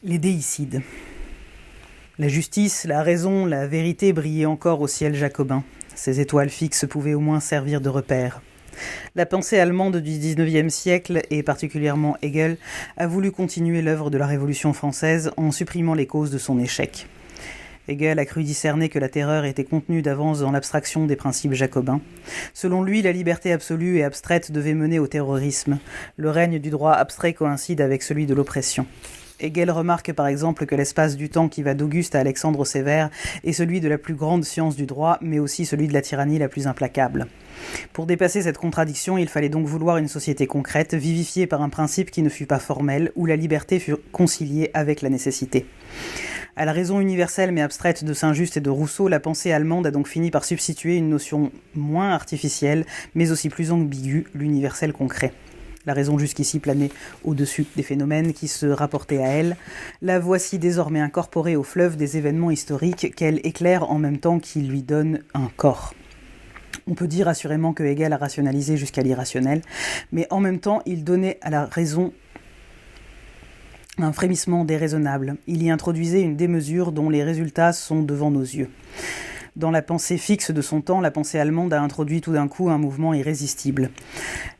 Les déicides. La justice, la raison, la vérité brillaient encore au ciel jacobin. Ces étoiles fixes pouvaient au moins servir de repères. La pensée allemande du XIXe siècle, et particulièrement Hegel, a voulu continuer l'œuvre de la Révolution française en supprimant les causes de son échec. Hegel a cru discerner que la terreur était contenue d'avance dans l'abstraction des principes jacobins. Selon lui, la liberté absolue et abstraite devait mener au terrorisme. Le règne du droit abstrait coïncide avec celui de l'oppression. Hegel remarque par exemple que l'espace du temps qui va d'Auguste à Alexandre Sévère est celui de la plus grande science du droit, mais aussi celui de la tyrannie la plus implacable. Pour dépasser cette contradiction, il fallait donc vouloir une société concrète, vivifiée par un principe qui ne fût pas formel, où la liberté fut conciliée avec la nécessité. À la raison universelle mais abstraite de Saint-Just et de Rousseau, la pensée allemande a donc fini par substituer une notion moins artificielle, mais aussi plus ambiguë, l'universel concret. La raison jusqu'ici planait au-dessus des phénomènes qui se rapportaient à elle. La voici désormais incorporée au fleuve des événements historiques qu'elle éclaire en même temps qu'il lui donne un corps. On peut dire assurément que Hegel a rationalisé jusqu'à l'irrationnel, mais en même temps il donnait à la raison un frémissement déraisonnable. Il y introduisait une démesure dont les résultats sont devant nos yeux. Dans la pensée fixe de son temps, la pensée allemande a introduit tout d'un coup un mouvement irrésistible.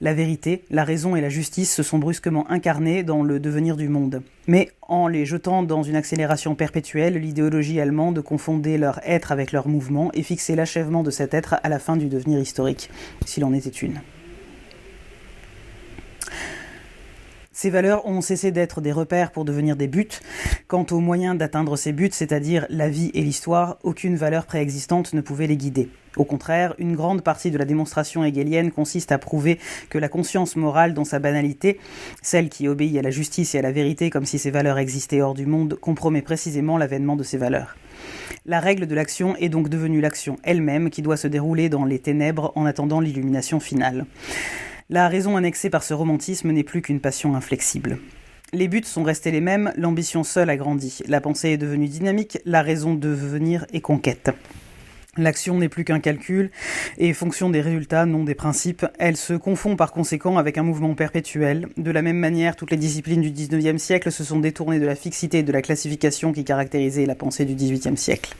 La vérité, la raison et la justice se sont brusquement incarnées dans le devenir du monde. Mais en les jetant dans une accélération perpétuelle, l'idéologie allemande confondait leur être avec leur mouvement et fixait l'achèvement de cet être à la fin du devenir historique, s'il en était une. Ces valeurs ont cessé d'être des repères pour devenir des buts. Quant aux moyens d'atteindre ces buts, c'est-à-dire la vie et l'histoire, aucune valeur préexistante ne pouvait les guider. Au contraire, une grande partie de la démonstration hegelienne consiste à prouver que la conscience morale dans sa banalité, celle qui obéit à la justice et à la vérité comme si ces valeurs existaient hors du monde, compromet précisément l'avènement de ces valeurs. La règle de l'action est donc devenue l'action elle-même qui doit se dérouler dans les ténèbres en attendant l'illumination finale. La raison annexée par ce romantisme n'est plus qu'une passion inflexible. Les buts sont restés les mêmes, l'ambition seule a grandi. La pensée est devenue dynamique, la raison de devenir est conquête. L'action n'est plus qu'un calcul et fonction des résultats, non des principes. Elle se confond par conséquent avec un mouvement perpétuel. De la même manière, toutes les disciplines du XIXe siècle se sont détournées de la fixité et de la classification qui caractérisaient la pensée du XVIIIe siècle.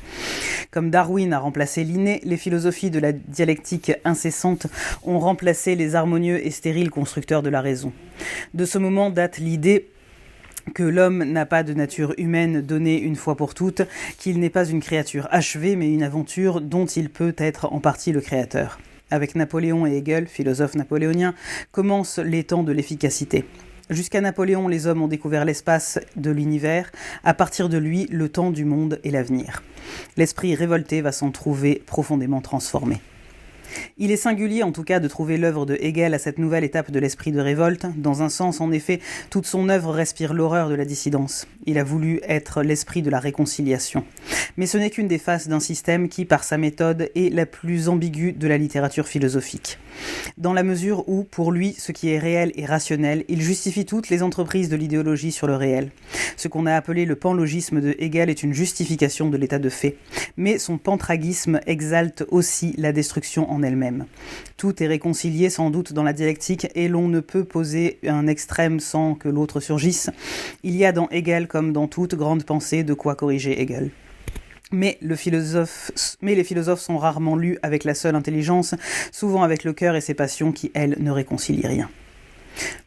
Comme Darwin a remplacé l'inné, les philosophies de la dialectique incessante ont remplacé les harmonieux et stériles constructeurs de la raison. De ce moment date l'idée que l'homme n'a pas de nature humaine donnée une fois pour toutes, qu'il n'est pas une créature achevée, mais une aventure dont il peut être en partie le créateur. Avec Napoléon et Hegel, philosophe napoléonien, commencent les temps de l'efficacité. Jusqu'à Napoléon, les hommes ont découvert l'espace de l'univers. À partir de lui, le temps du monde et l'avenir. L'esprit révolté va s'en trouver profondément transformé. Il est singulier en tout cas de trouver l'œuvre de Hegel à cette nouvelle étape de l'esprit de révolte. Dans un sens, en effet, toute son œuvre respire l'horreur de la dissidence. Il a voulu être l'esprit de la réconciliation. Mais ce n'est qu'une des faces d'un système qui, par sa méthode, est la plus ambiguë de la littérature philosophique. Dans la mesure où, pour lui, ce qui est réel et rationnel, il justifie toutes les entreprises de l'idéologie sur le réel. Ce qu'on a appelé le panlogisme de Hegel est une justification de l'état de fait. Mais son pantragisme exalte aussi la destruction en elle-même. Tout est réconcilié sans doute dans la dialectique et l'on ne peut poser un extrême sans que l'autre surgisse. Il y a dans Hegel comme dans toute grande pensée de quoi corriger Hegel. Mais les philosophes sont rarement lus avec la seule intelligence, souvent avec le cœur et ses passions qui, elles, ne réconcilient rien.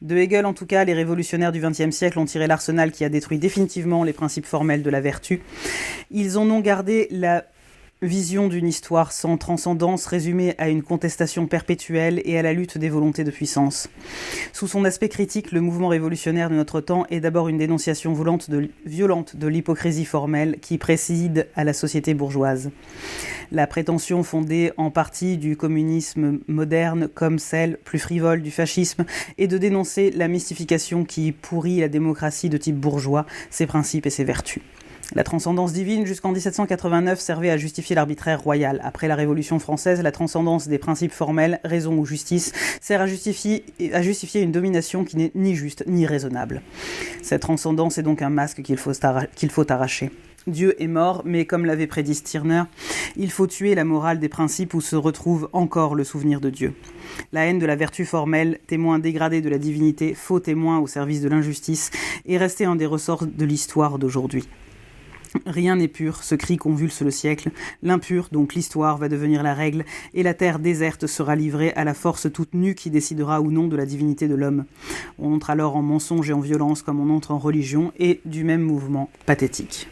De Hegel, en tout cas, les révolutionnaires du XXe siècle ont tiré l'arsenal qui a détruit définitivement les principes formels de la vertu. Ils en ont gardé la vision d'une histoire sans transcendance résumée à une contestation perpétuelle et à la lutte des volontés de puissance. Sous son aspect critique, le mouvement révolutionnaire de notre temps est d'abord une dénonciation violente de l'hypocrisie formelle qui préside à la société bourgeoise. La prétention fondée en partie du communisme moderne comme celle plus frivole du fascisme est de dénoncer la mystification qui pourrit la démocratie de type bourgeois, ses principes et ses vertus. La transcendance divine, jusqu'en 1789, servait à justifier l'arbitraire royal. Après la Révolution française, la transcendance des principes formels, raison ou justice, sert à justifier une domination qui n'est ni juste ni raisonnable. Cette transcendance est donc un masque qu'il faut arracher. Dieu est mort, mais comme l'avait prédit Stirner, il faut tuer la morale des principes où se retrouve encore le souvenir de Dieu. La haine de la vertu formelle, témoin dégradé de la divinité, faux témoin au service de l'injustice, est resté un des ressorts de l'histoire d'aujourd'hui. Rien n'est pur, ce cri convulse le siècle. L'impur, donc l'histoire, va devenir la règle, et la terre déserte sera livrée à la force toute nue qui décidera ou non de la divinité de l'homme. On entre alors en mensonge et en violence comme on entre en religion, et du même mouvement pathétique.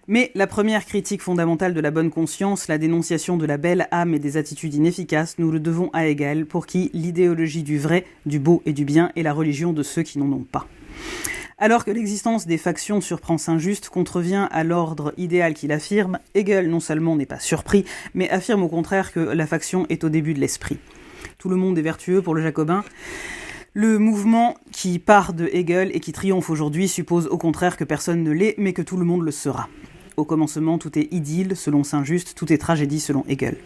Mais la première critique fondamentale de la bonne conscience, la dénonciation de la belle âme et des attitudes inefficaces, nous le devons à Hegel, pour qui l'idéologie du vrai, du beau et du bien est la religion de ceux qui n'en ont pas. Alors que l'existence des factions surprend Saint-Just, contrevient à l'ordre idéal qu'il affirme, Hegel non seulement n'est pas surpris, mais affirme au contraire que la faction est au début de l'esprit. Tout le monde est vertueux pour le jacobin. Le mouvement qui part de Hegel et qui triomphe aujourd'hui suppose au contraire que personne ne l'est, mais que tout le monde le sera. Au commencement, tout est idylle, selon Saint-Just, tout est tragédie, selon Hegel.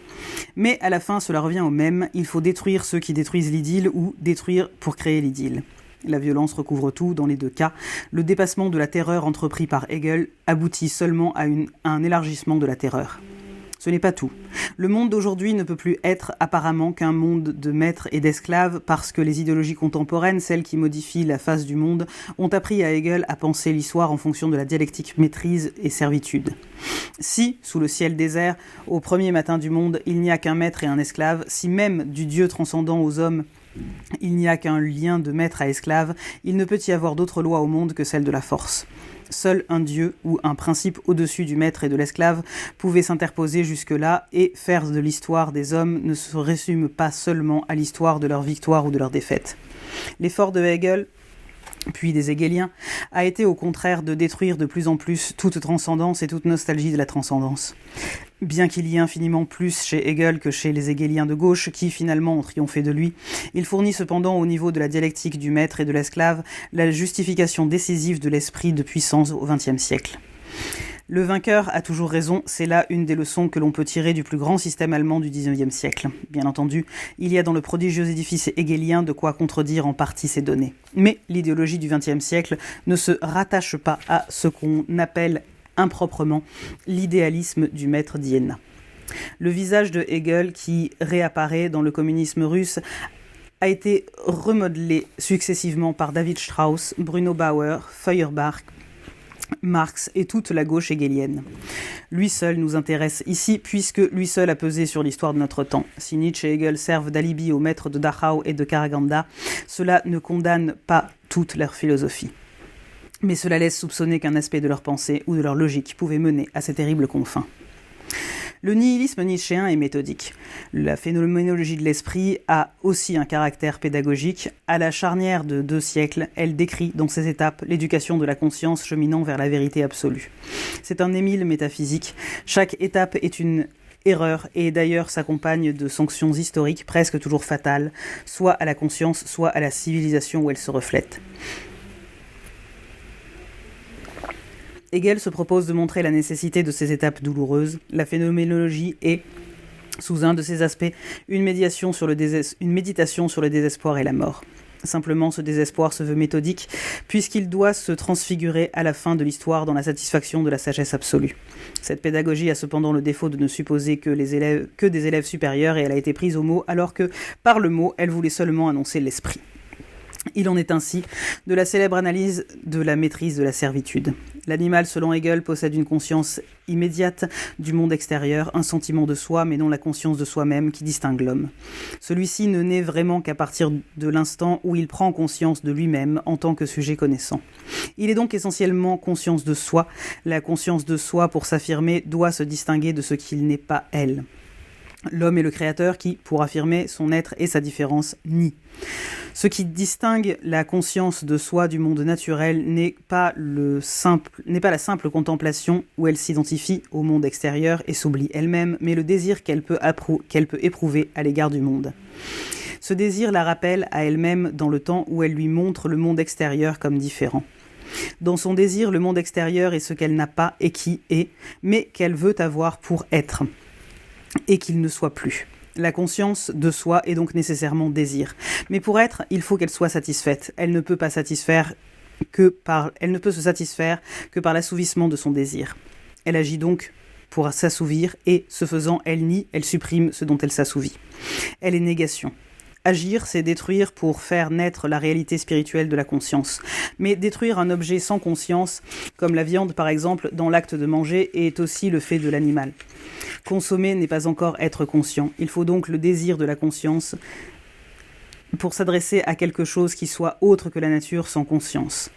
Mais à la fin, cela revient au même, il faut détruire ceux qui détruisent l'idylle ou détruire pour créer l'idylle. La violence recouvre tout, dans les deux cas. Le dépassement de la terreur entrepris par Hegel aboutit seulement à un élargissement de la terreur. Ce n'est pas tout. Le monde d'aujourd'hui ne peut plus être apparemment qu'un monde de maîtres et d'esclaves parce que les idéologies contemporaines, celles qui modifient la face du monde, ont appris à Hegel à penser l'histoire en fonction de la dialectique maîtrise et servitude. Si, sous le ciel désert, au premier matin du monde, il n'y a qu'un maître et un esclave, si même du Dieu transcendant aux hommes, il n'y a qu'un lien de maître à esclave, il ne peut y avoir d'autre loi au monde que celle de la force. Seul un dieu ou un principe au-dessus du maître et de l'esclave pouvait s'interposer jusque-là et faire de l'histoire des hommes ne se résume pas seulement à l'histoire de leur victoire ou de leur défaite. L'effort de Hegel, puis des Hegeliens, a été au contraire de détruire de plus en plus toute transcendance et toute nostalgie de la transcendance. Bien qu'il y ait infiniment plus chez Hegel que chez les Hegeliens de gauche, qui finalement ont triomphé de lui, il fournit cependant au niveau de la dialectique du maître et de l'esclave la justification décisive de l'esprit de puissance au XXe siècle. Le vainqueur a toujours raison, c'est là une des leçons que l'on peut tirer du plus grand système allemand du XIXe siècle. Bien entendu, il y a dans le prodigieux édifice hegelien de quoi contredire en partie ces données. Mais l'idéologie du XXe siècle ne se rattache pas à ce qu'on appelle improprement l'idéalisme du maître d'Iéna. Le visage de Hegel qui réapparaît dans le communisme russe a été remodelé successivement par David Strauss, Bruno Bauer, Feuerbach, Marx et toute la gauche hegelienne. Lui seul nous intéresse ici, puisque lui seul a pesé sur l'histoire de notre temps. Si Nietzsche et Hegel servent d'alibi aux maîtres de Dachau et de Karaganda, cela ne condamne pas toute leur philosophie. Mais cela laisse soupçonner qu'un aspect de leur pensée ou de leur logique pouvait mener à ces terribles confins. Le nihilisme nietzschéen est méthodique. La phénoménologie de l'esprit a aussi un caractère pédagogique. À la charnière de 2 siècles, elle décrit dans ses étapes l'éducation de la conscience cheminant vers la vérité absolue. C'est un émile métaphysique. Chaque étape est une erreur et d'ailleurs s'accompagne de sanctions historiques presque toujours fatales, soit à la conscience, soit à la civilisation où elle se reflète. Hegel se propose de montrer la nécessité de ces étapes douloureuses. La phénoménologie est, sous un de ses aspects, une méditation sur le désespoir et la mort. Simplement, ce désespoir se veut méthodique, puisqu'il doit se transfigurer à la fin de l'histoire dans la satisfaction de la sagesse absolue. Cette pédagogie a cependant le défaut de ne supposer que des élèves supérieurs, et elle a été prise au mot, alors que, par le mot, elle voulait seulement annoncer l'esprit. Il en est ainsi de la célèbre analyse de la maîtrise de la servitude. L'animal, selon Hegel, possède une conscience immédiate du monde extérieur, un sentiment de soi, mais non la conscience de soi-même qui distingue l'homme. Celui-ci ne naît vraiment qu'à partir de l'instant où il prend conscience de lui-même en tant que sujet connaissant. Il est donc essentiellement conscience de soi. La conscience de soi, pour s'affirmer, doit se distinguer de ce qu'il n'est pas elle. L'homme est le créateur qui, pour affirmer son être et sa différence, nie. Ce qui distingue la conscience de soi du monde naturel n'est pas la simple contemplation où elle s'identifie au monde extérieur et s'oublie elle-même, mais le désir qu'elle peut éprouver à l'égard du monde. Ce désir la rappelle à elle-même dans le temps où elle lui montre le monde extérieur comme différent. Dans son désir, le monde extérieur est ce qu'elle n'a pas et qui est, mais qu'elle veut avoir pour être, et qu'il ne soit plus. La conscience de soi est donc nécessairement désir. Mais pour être, il faut qu'elle soit satisfaite. Elle ne peut pas satisfaire elle ne peut se satisfaire que par l'assouvissement de son désir. Elle agit donc pour s'assouvir et, ce faisant, elle nie, elle supprime ce dont elle s'assouvit. Elle est négation. Agir, c'est détruire pour faire naître la réalité spirituelle de la conscience. Mais détruire un objet sans conscience, comme la viande par exemple, dans l'acte de manger, est aussi le fait de l'animal. Consommer n'est pas encore être conscient. Il faut donc le désir de la conscience pour s'adresser à quelque chose qui soit autre que la nature sans conscience.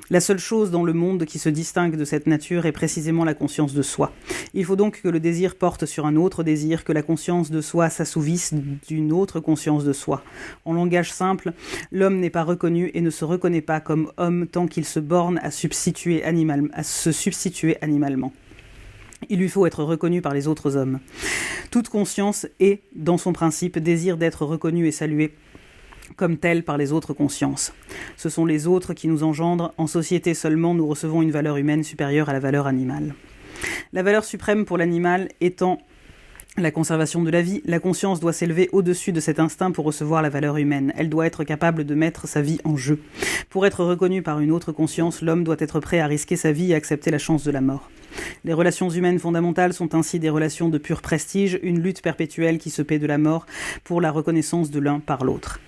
La seule chose dans le monde qui se distingue de cette nature est précisément la conscience de soi. Il faut donc que le désir porte sur un autre désir, que la conscience de soi s'assouvisse d'une autre conscience de soi. En langage simple, l'homme n'est pas reconnu et ne se reconnaît pas comme homme tant qu'il se borne à se substituer animalement. Il lui faut être reconnu par les autres hommes. Toute conscience est, dans son principe, désir d'être reconnue et saluée comme telle par les autres consciences. Ce sont les autres qui nous engendrent. En société seulement, nous recevons une valeur humaine supérieure à la valeur animale. La valeur suprême pour l'animal étant la conservation de la vie, la conscience doit s'élever au-dessus de cet instinct pour recevoir la valeur humaine. Elle doit être capable de mettre sa vie en jeu. Pour être reconnu par une autre conscience, l'homme doit être prêt à risquer sa vie et accepter la chance de la mort. Les relations humaines fondamentales sont ainsi des relations de pur prestige, une lutte perpétuelle qui se paie de la mort pour la reconnaissance de l'un par l'autre.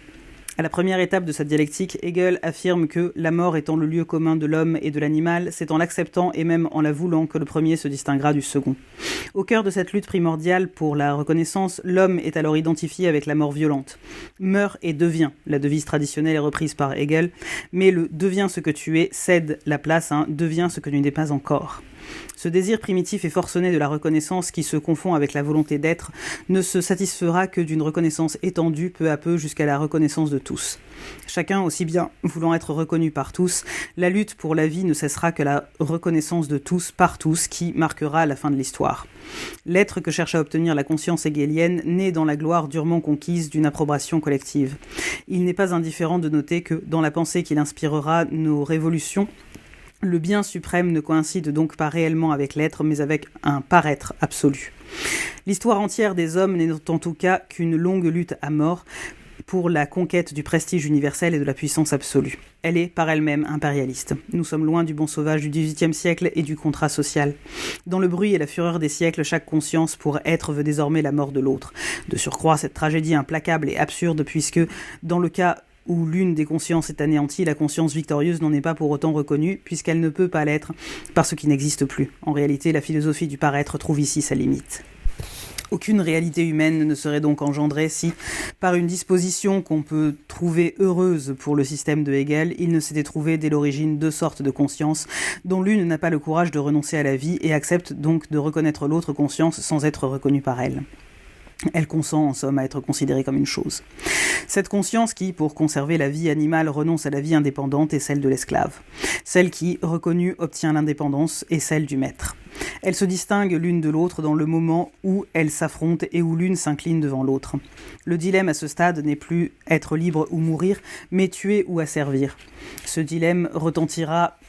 À la première étape de cette dialectique, Hegel affirme que, la mort étant le lieu commun de l'homme et de l'animal, c'est en l'acceptant et même en la voulant que le premier se distinguera du second. Au cœur de cette lutte primordiale pour la reconnaissance, l'homme est alors identifié avec la mort violente. Meurs et deviens, la devise traditionnelle est reprise par Hegel, mais le « deviens ce que tu es » cède la place à un « deviens ce que tu n'es pas encore ». Ce désir primitif et forcené de la reconnaissance qui se confond avec la volonté d'être ne se satisfera que d'une reconnaissance étendue peu à peu jusqu'à la reconnaissance de tous. Chacun aussi bien voulant être reconnu par tous, la lutte pour la vie ne cessera que la reconnaissance de tous par tous qui marquera la fin de l'histoire. L'être que cherche à obtenir la conscience hegelienne naît dans la gloire durement conquise d'une approbation collective. Il n'est pas indifférent de noter que, dans la pensée qu'il inspirera nos révolutions, le bien suprême ne coïncide donc pas réellement avec l'être, mais avec un paraître absolu. L'histoire entière des hommes n'est en tout cas qu'une longue lutte à mort pour la conquête du prestige universel et de la puissance absolue. Elle est, par elle-même, impérialiste. Nous sommes loin du bon sauvage du XVIIIe siècle et du contrat social. Dans le bruit et la fureur des siècles, chaque conscience pour être veut désormais la mort de l'autre. De surcroît, cette tragédie implacable et absurde, puisque, dans le cas où l'une des consciences est anéantie, la conscience victorieuse n'en est pas pour autant reconnue, puisqu'elle ne peut pas l'être par ce qui n'existe plus. En réalité, la philosophie du paraître trouve ici sa limite. Aucune réalité humaine ne serait donc engendrée si, par une disposition qu'on peut trouver heureuse pour le système de Hegel, il ne s'était trouvé dès l'origine deux sortes de conscience, dont l'une n'a pas le courage de renoncer à la vie et accepte donc de reconnaître l'autre conscience sans être reconnue par elle. Elle consent, en somme, à être considérée comme une chose. Cette conscience qui, pour conserver la vie animale, renonce à la vie indépendante est celle de l'esclave. Celle qui, reconnue, obtient l'indépendance est celle du maître. Elles se distinguent l'une de l'autre dans le moment où elles s'affrontent et où l'une s'incline devant l'autre. Le dilemme à ce stade n'est plus être libre ou mourir, mais tuer ou asservir. Ce dilemme retentira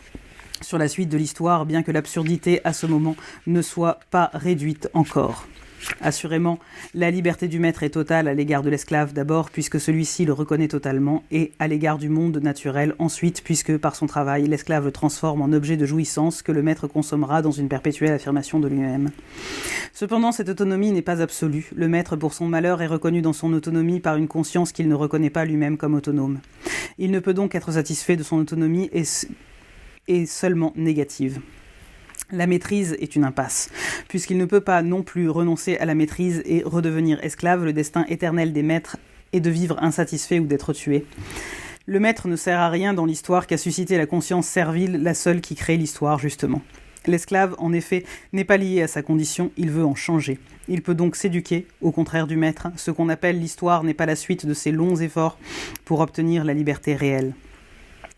sur la suite de l'histoire, bien que l'absurdité à ce moment ne soit pas réduite encore. Assurément, la liberté du maître est totale à l'égard de l'esclave d'abord, puisque celui-ci le reconnaît totalement, et à l'égard du monde naturel ensuite, puisque par son travail, l'esclave le transforme en objet de jouissance que le maître consommera dans une perpétuelle affirmation de lui-même. Cependant, cette autonomie n'est pas absolue. Le maître, pour son malheur, est reconnu dans son autonomie par une conscience qu'il ne reconnaît pas lui-même comme autonome. Il ne peut donc être satisfait de son autonomie et seulement négative. La maîtrise est une impasse, puisqu'il ne peut pas non plus renoncer à la maîtrise et redevenir esclave. Le destin éternel des maîtres est de vivre insatisfait ou d'être tué. Le maître ne sert à rien dans l'histoire qu'à susciter la conscience servile, la seule qui crée l'histoire, justement. L'esclave, en effet, n'est pas lié à sa condition, il veut en changer. Il peut donc s'éduquer, au contraire du maître. Ce qu'on appelle l'histoire n'est pas la suite de ses longs efforts pour obtenir la liberté réelle.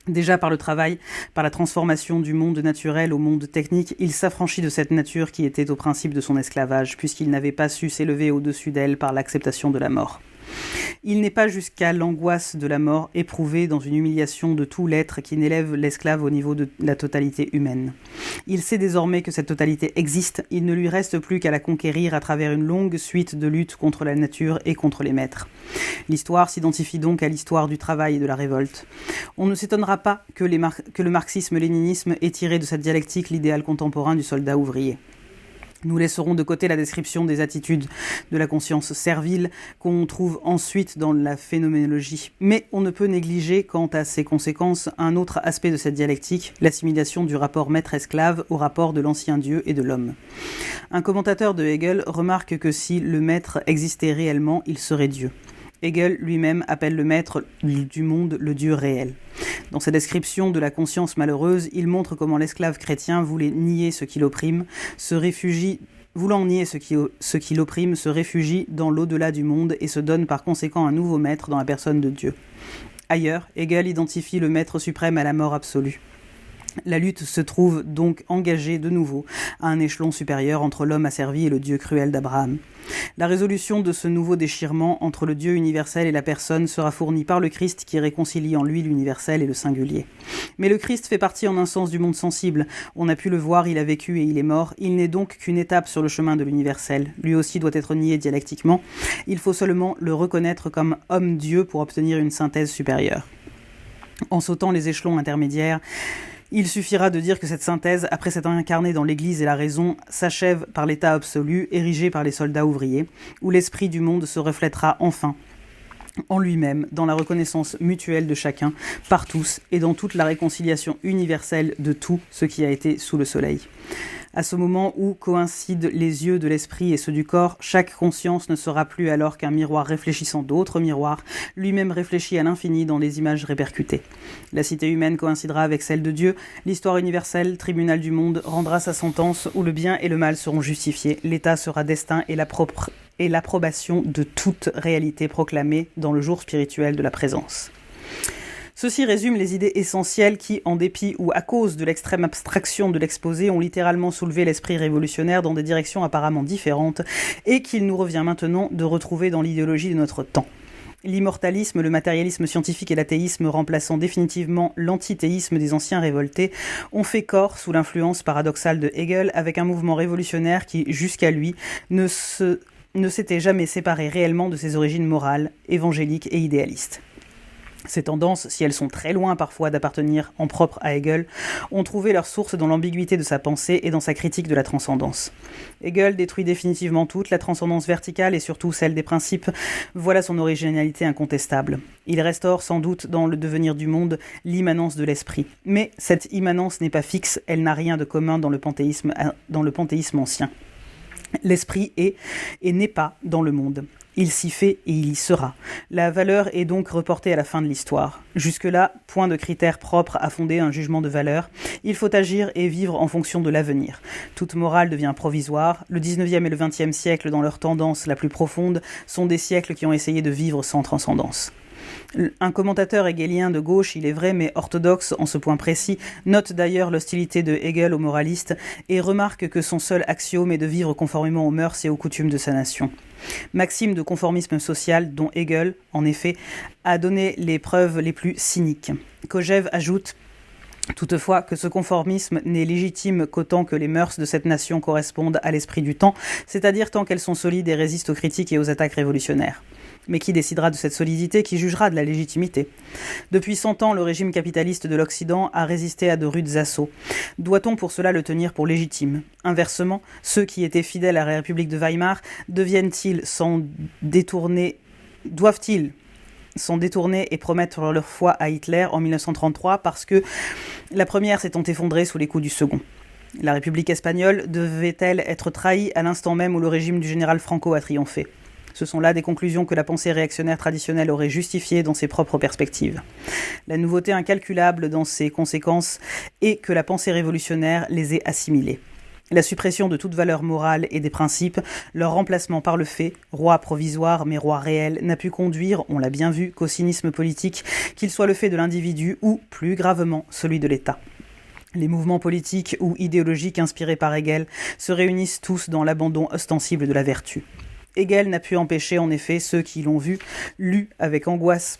Déjà par le travail, par la transformation du monde naturel au monde technique, il s'affranchit de cette nature qui était au principe de son esclavage, puisqu'il n'avait pas su s'élever au-dessus d'elle par l'acceptation de la mort. Il n'est pas jusqu'à l'angoisse de la mort éprouvée dans une humiliation de tout l'être qui n'élève l'esclave au niveau de la totalité humaine. Il sait désormais que cette totalité existe, il ne lui reste plus qu'à la conquérir à travers une longue suite de luttes contre la nature et contre les maîtres. L'histoire s'identifie donc à l'histoire du travail et de la révolte. On ne s'étonnera pas que le marxisme-léninisme ait tiré de cette dialectique l'idéal contemporain du soldat ouvrier. Nous laisserons de côté la description des attitudes de la conscience servile qu'on trouve ensuite dans la phénoménologie. Mais on ne peut négliger, quant à ses conséquences, un autre aspect de cette dialectique, l'assimilation du rapport maître-esclave au rapport de l'ancien Dieu et de l'homme. Un commentateur de Hegel remarque que si le maître existait réellement, il serait Dieu. Hegel lui-même appelle le maître du monde le Dieu réel. Dans sa description de la conscience malheureuse, il montre comment l'esclave chrétien voulait nier ce qui l'opprime, voulant nier ce qui l'opprime, se réfugie dans l'au-delà du monde et se donne par conséquent un nouveau maître dans la personne de Dieu. Ailleurs, Hegel identifie le maître suprême à la mort absolue. La lutte se trouve donc engagée de nouveau à un échelon supérieur entre l'homme asservi et le Dieu cruel d'Abraham. La résolution de ce nouveau déchirement entre le Dieu universel et la personne sera fournie par le Christ qui réconcilie en lui l'universel et le singulier. Mais le Christ fait partie en un sens du monde sensible. On a pu le voir, il a vécu et il est mort. Il n'est donc qu'une étape sur le chemin de l'universel. Lui aussi doit être nié dialectiquement. Il faut seulement le reconnaître comme homme-dieu pour obtenir une synthèse supérieure. En sautant les échelons intermédiaires, il suffira de dire que cette synthèse, après s'être incarnée dans l'Église et la raison, s'achève par l'état absolu, érigé par les soldats ouvriers, où l'esprit du monde se reflètera enfin en lui-même, dans la reconnaissance mutuelle de chacun, par tous, et dans toute la réconciliation universelle de tout ce qui a été sous le soleil. À ce moment où coïncident les yeux de l'esprit et ceux du corps, chaque conscience ne sera plus alors qu'un miroir réfléchissant d'autres miroirs, lui-même réfléchi à l'infini dans les images répercutées. La cité humaine coïncidera avec celle de Dieu, l'histoire universelle, tribunal du monde, rendra sa sentence où le bien et le mal seront justifiés, l'état sera destin et l'approbation de toute réalité proclamée dans le jour spirituel de la présence. Ceci résume les idées essentielles qui, en dépit ou à cause de l'extrême abstraction de l'exposé, ont littéralement soulevé l'esprit révolutionnaire dans des directions apparemment différentes et qu'il nous revient maintenant de retrouver dans l'idéologie de notre temps. L'immortalisme, le matérialisme scientifique et l'athéisme remplaçant définitivement l'antithéisme des anciens révoltés ont fait corps sous l'influence paradoxale de Hegel avec un mouvement révolutionnaire qui, jusqu'à lui, ne s'était jamais séparé réellement de ses origines morales, évangéliques et idéalistes. Ces tendances, si elles sont très loin parfois d'appartenir en propre à Hegel, ont trouvé leur source dans l'ambiguïté de sa pensée et dans sa critique de la transcendance. Hegel détruit définitivement toute la transcendance verticale et surtout celle des principes. Voilà son originalité incontestable. Il restaure sans doute dans le devenir du monde l'immanence de l'esprit. Mais cette immanence n'est pas fixe, elle n'a rien de commun dans le panthéisme ancien. L'esprit est et n'est pas dans le monde. Il s'y fait et il y sera. La valeur est donc reportée à la fin de l'histoire. Jusque-là, point de critère propre à fonder un jugement de valeur. Il faut agir et vivre en fonction de l'avenir. Toute morale devient provisoire. Le 19e et le 20e siècle, dans leur tendance la plus profonde, sont des siècles qui ont essayé de vivre sans transcendance. Un commentateur hegelien de gauche, il est vrai, mais orthodoxe en ce point précis, note d'ailleurs l'hostilité de Hegel aux moralistes et remarque que son seul axiome est de vivre conformément aux mœurs et aux coutumes de sa nation. Maxime de conformisme social dont Hegel, en effet, a donné les preuves les plus cyniques. Kojève ajoute toutefois que ce conformisme n'est légitime qu'autant que les mœurs de cette nation correspondent à l'esprit du temps, c'est-à-dire tant qu'elles sont solides et résistent aux critiques et aux attaques révolutionnaires. Mais qui décidera de cette solidité, qui jugera de la légitimité ? Depuis 100 ans, le régime capitaliste de l'Occident a résisté à de rudes assauts. Doit-on pour cela le tenir pour légitime ? Inversement, ceux qui étaient fidèles à la République de Weimar doivent-ils s'en détourner et promettre leur foi à Hitler en 1933 parce que la première s'étant effondrée sous les coups du second ? La République espagnole devait-elle être trahie à l'instant même où le régime du général Franco a triomphé ? Ce sont là des conclusions que la pensée réactionnaire traditionnelle aurait justifiées dans ses propres perspectives. La nouveauté incalculable dans ses conséquences est que la pensée révolutionnaire les ait assimilées. La suppression de toute valeur morale et des principes, leur remplacement par le fait, roi provisoire mais roi réel, n'a pu conduire, on l'a bien vu, qu'au cynisme politique, qu'il soit le fait de l'individu ou, plus gravement, celui de l'État. Les mouvements politiques ou idéologiques inspirés par Hegel se réunissent tous dans l'abandon ostensible de la vertu. Hegel n'a pu empêcher en effet ceux qui l'ont vu, lu avec angoisse,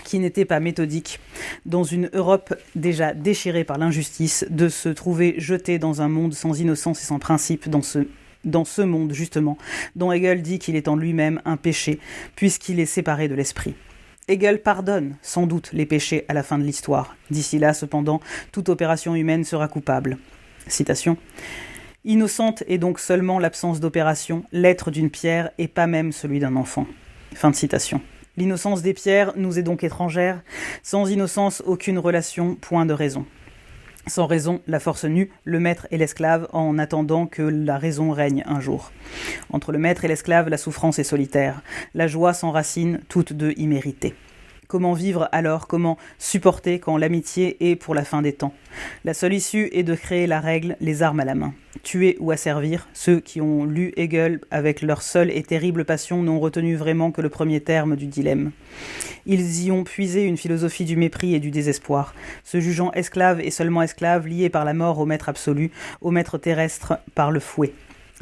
qui n'était pas méthodique, dans une Europe déjà déchirée par l'injustice, de se trouver jeté dans un monde sans innocence et sans principe, dans ce monde, justement, dont Hegel dit qu'il est en lui-même un péché, puisqu'il est séparé de l'esprit. Hegel pardonne, sans doute, les péchés à la fin de l'histoire. D'ici là, cependant, toute opération humaine sera coupable. Citation. « Innocente est donc seulement l'absence d'opération, l'être d'une pierre et pas même celui d'un enfant. » Fin de citation. L'innocence des pierres nous est donc étrangère. Sans innocence, aucune relation, point de raison. Sans raison, la force nue, le maître et l'esclave, en attendant que la raison règne un jour. Entre le maître et l'esclave, la souffrance est solitaire. La joie s'enracine, toutes deux imméritées. Comment vivre alors? Comment supporter quand l'amitié est pour la fin des temps? La seule issue est de créer la règle, les armes à la main. Tuer ou asservir, ceux qui ont lu Hegel avec leur seule et terrible passion n'ont retenu vraiment que le premier terme du dilemme. Ils y ont puisé une philosophie du mépris et du désespoir, se jugeant esclaves et seulement esclaves, liés par la mort au maître absolu, au maître terrestre par le fouet.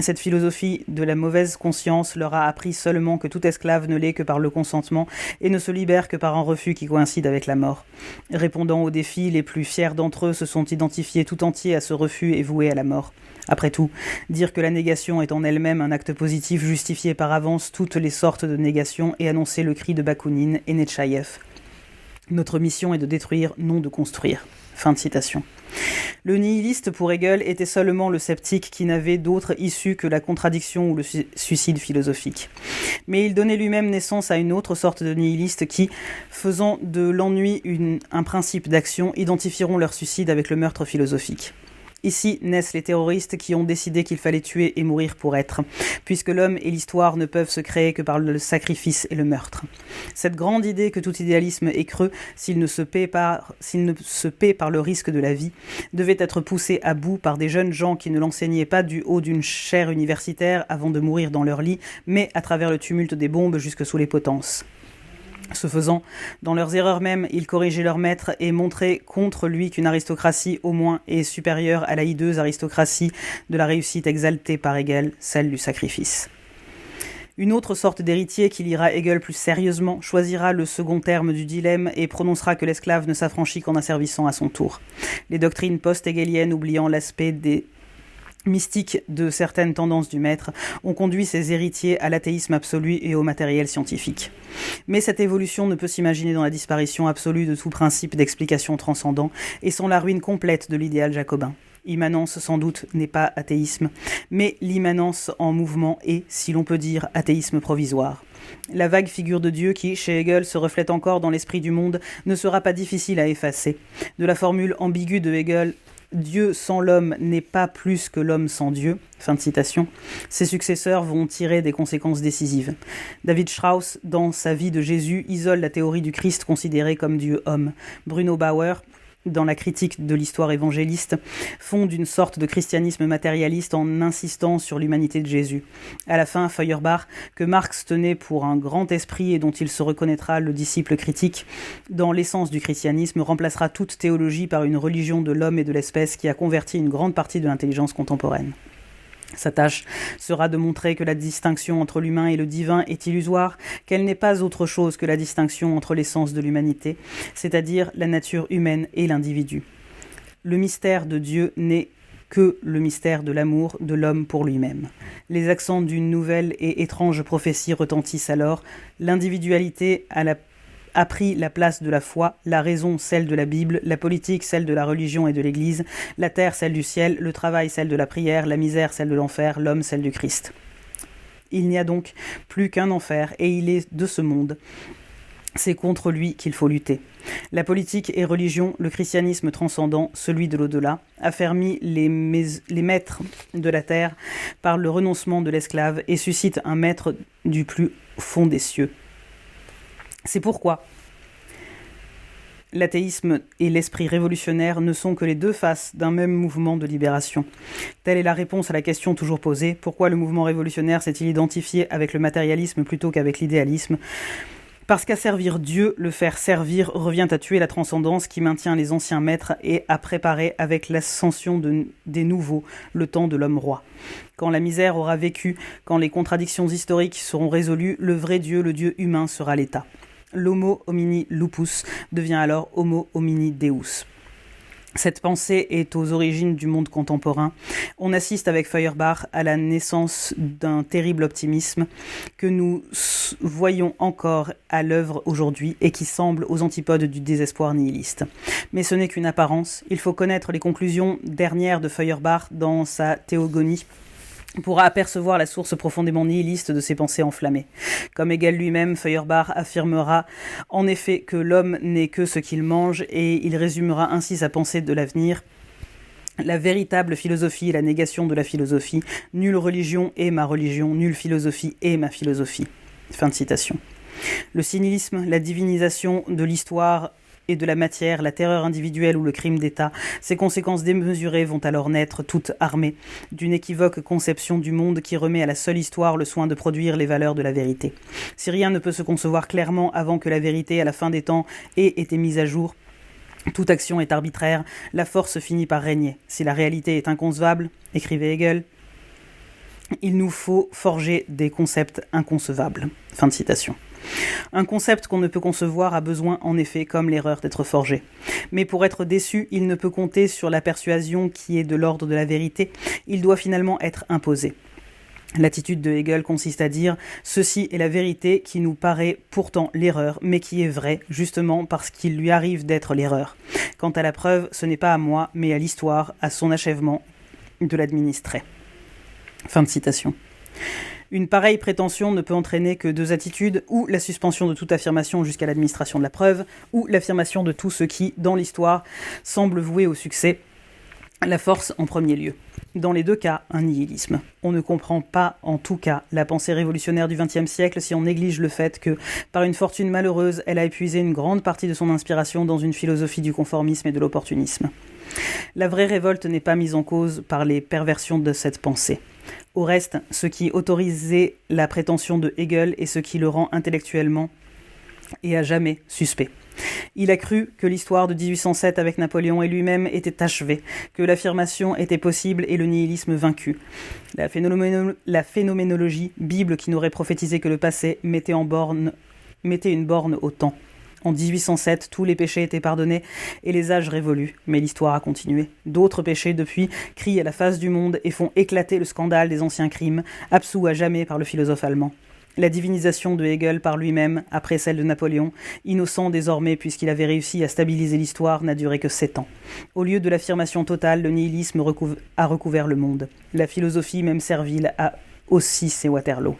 Cette philosophie de la mauvaise conscience leur a appris seulement que tout esclave ne l'est que par le consentement et ne se libère que par un refus qui coïncide avec la mort. Répondant aux défis, les plus fiers d'entre eux se sont identifiés tout entiers à ce refus et voués à la mort. Après tout, dire que la négation est en elle-même un acte positif justifiait par avance toutes les sortes de négations et annoncer le cri de Bakounine et Netchaïev. Notre mission est de détruire, non de construire. Fin de citation. Le nihiliste pour Hegel était seulement le sceptique qui n'avait d'autre issue que la contradiction ou le suicide philosophique. Mais il donnait lui-même naissance à une autre sorte de nihiliste qui, faisant de l'ennui un principe d'action, identifieront leur suicide avec le meurtre philosophique. Ici naissent les terroristes qui ont décidé qu'il fallait tuer et mourir pour être, puisque l'homme et l'histoire ne peuvent se créer que par le sacrifice et le meurtre. Cette grande idée que tout idéalisme est creux s'il ne se paie par le risque de la vie, devait être poussée à bout par des jeunes gens qui ne l'enseignaient pas du haut d'une chaire universitaire avant de mourir dans leur lit, mais à travers le tumulte des bombes jusque sous les potences. Ce faisant, dans leurs erreurs mêmes, ils corrigeaient leur maître et montraient contre lui qu'une aristocratie au moins est supérieure à la hideuse aristocratie de la réussite exaltée par Hegel, celle du sacrifice. Une autre sorte d'héritier qui lira Hegel plus sérieusement choisira le second terme du dilemme et prononcera que l'esclave ne s'affranchit qu'en asservissant à son tour. Les doctrines post-hegeliennes, oubliant l'aspect des mystiques de certaines tendances du maître, ont conduit ses héritiers à l'athéisme absolu et au matériel scientifique. Mais cette évolution ne peut s'imaginer dans la disparition absolue de tout principe d'explication transcendant et sans la ruine complète de l'idéal jacobin. Immanence, sans doute, n'est pas athéisme, mais l'immanence en mouvement est, si l'on peut dire, athéisme provisoire. La vague figure de Dieu qui, chez Hegel, se reflète encore dans l'esprit du monde, ne sera pas difficile à effacer. De la formule ambiguë de Hegel, Dieu sans l'homme n'est pas plus que l'homme sans Dieu. Fin de citation. Ses successeurs vont tirer des conséquences décisives. David Strauss, dans sa vie de Jésus, isole la théorie du Christ considéré comme Dieu-homme. Bruno Bauer, dans la critique de l'histoire évangéliste, fonde une sorte de christianisme matérialiste en insistant sur l'humanité de Jésus. À la fin, Feuerbach, que Marx tenait pour un grand esprit et dont il se reconnaîtra le disciple critique, dans l'essence du christianisme, remplacera toute théologie par une religion de l'homme et de l'espèce qui a converti une grande partie de l'intelligence contemporaine. Sa tâche sera de montrer que la distinction entre l'humain et le divin est illusoire, qu'elle n'est pas autre chose que la distinction entre l'essence de l'humanité, c'est-à-dire la nature humaine et l'individu. Le mystère de Dieu n'est que le mystère de l'amour de l'homme pour lui-même. Les accents d'une nouvelle et étrange prophétie retentissent alors, l'individualité a pris la place de la foi, la raison celle de la Bible, la politique celle de la religion et de l'Église, la terre celle du ciel, le travail celle de la prière, la misère celle de l'enfer, l'homme celle du Christ. Il n'y a donc plus qu'un enfer et il est de ce monde. C'est contre lui qu'il faut lutter. La politique et religion, le christianisme transcendant, celui de l'au-delà, affermit les maîtres de la terre par le renoncement de l'esclave et suscite un maître du plus fond des cieux. C'est pourquoi l'athéisme et l'esprit révolutionnaire ne sont que les deux faces d'un même mouvement de libération. Telle est la réponse à la question toujours posée. Pourquoi le mouvement révolutionnaire s'est-il identifié avec le matérialisme plutôt qu'avec l'idéalisme ? Parce qu'à servir Dieu, le faire servir revient à tuer la transcendance qui maintient les anciens maîtres et à préparer avec l'ascension des nouveaux le temps de l'homme roi. Quand la misère aura vécu, quand les contradictions historiques seront résolues, le vrai Dieu, le Dieu humain, sera l'État. L'homo homini lupus devient alors homo homini deus. Cette pensée est aux origines du monde contemporain. On assiste avec Feuerbach à la naissance d'un terrible optimisme que nous voyons encore à l'œuvre aujourd'hui et qui semble aux antipodes du désespoir nihiliste. Mais ce n'est qu'une apparence. Il faut connaître les conclusions dernières de Feuerbach dans sa Théogonie pour apercevoir la source profondément nihiliste de ses pensées enflammées. Comme Hegel lui-même, Feuerbach affirmera en effet que l'homme n'est que ce qu'il mange et il résumera ainsi sa pensée de l'avenir. La véritable philosophie est la négation de la philosophie. Nulle religion est ma religion, nulle philosophie est ma philosophie. Fin de citation. Le cynisme, la divinisation de l'histoire et de la matière, la terreur individuelle ou le crime d'État, ces conséquences démesurées vont alors naître, toutes armées, d'une équivoque conception du monde qui remet à la seule histoire le soin de produire les valeurs de la vérité. Si rien ne peut se concevoir clairement avant que la vérité, à la fin des temps, ait été mise à jour, toute action est arbitraire, la force finit par régner. Si la réalité est inconcevable, écrivait Hegel, il nous faut forger des concepts inconcevables. Fin de citation. Un concept qu'on ne peut concevoir a besoin, en effet, comme l'erreur, d'être forgé. Mais pour être déçu, il ne peut compter sur la persuasion qui est de l'ordre de la vérité. Il doit finalement être imposé. L'attitude de Hegel consiste à dire « Ceci est la vérité qui nous paraît pourtant l'erreur, mais qui est vraie, justement parce qu'il lui arrive d'être l'erreur. Quant à la preuve, ce n'est pas à moi, mais à l'histoire, à son achèvement, de l'administrer. » Fin de citation. Une pareille prétention ne peut entraîner que deux attitudes, ou la suspension de toute affirmation jusqu'à l'administration de la preuve, ou l'affirmation de tout ce qui, dans l'histoire, semble voué au succès, la force en premier lieu. Dans les deux cas, un nihilisme. On ne comprend pas, en tout cas, la pensée révolutionnaire du XXe siècle si on néglige le fait que, par une fortune malheureuse, elle a épuisé une grande partie de son inspiration dans une philosophie du conformisme et de l'opportunisme. La vraie révolte n'est pas mise en cause par les perversions de cette pensée. Au reste, ce qui autorisait la prétention de Hegel est ce qui le rend intellectuellement et à jamais suspect. Il a cru que l'histoire de 1807 avec Napoléon et lui-même était achevée, que l'affirmation était possible et le nihilisme vaincu. La phénoménologie, Bible qui n'aurait prophétisé que le passé, mettait une borne au temps. En 1807, tous les péchés étaient pardonnés et les âges révolus, mais l'histoire a continué. D'autres péchés, depuis, crient à la face du monde et font éclater le scandale des anciens crimes, absous à jamais par le philosophe allemand. La divinisation de Hegel par lui-même, après celle de Napoléon, innocent désormais puisqu'il avait réussi à stabiliser l'histoire, n'a duré que 7 ans. Au lieu de l'affirmation totale, le nihilisme a recouvert le monde. La philosophie, même servile, a aussi ses Waterloo.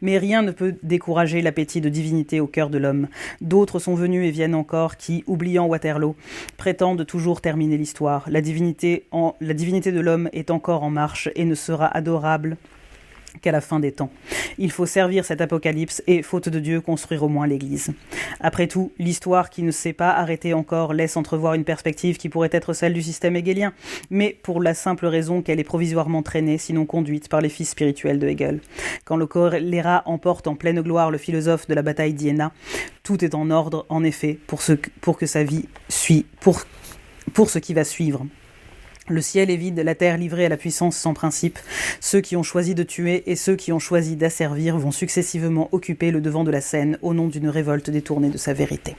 Mais rien ne peut décourager l'appétit de divinité au cœur de l'homme. D'autres sont venus et viennent encore qui, oubliant Waterloo, prétendent toujours terminer l'histoire. La divinité de l'homme est encore en marche et ne sera adorable qu'à la fin des temps. Il faut servir cet apocalypse et, faute de Dieu, construire au moins l'Église. Après tout, l'histoire qui ne s'est pas arrêtée encore laisse entrevoir une perspective qui pourrait être celle du système hegelien, mais pour la simple raison qu'elle est provisoirement traînée, sinon conduite, par les fils spirituels de Hegel. Quand le choléra emporte en pleine gloire le philosophe de la bataille d'Iéna, tout est en ordre, en effet, pour ce qui va suivre. Le ciel est vide, la terre livrée à la puissance sans principe. Ceux qui ont choisi de tuer et ceux qui ont choisi d'asservir vont successivement occuper le devant de la scène au nom d'une révolte détournée de sa vérité.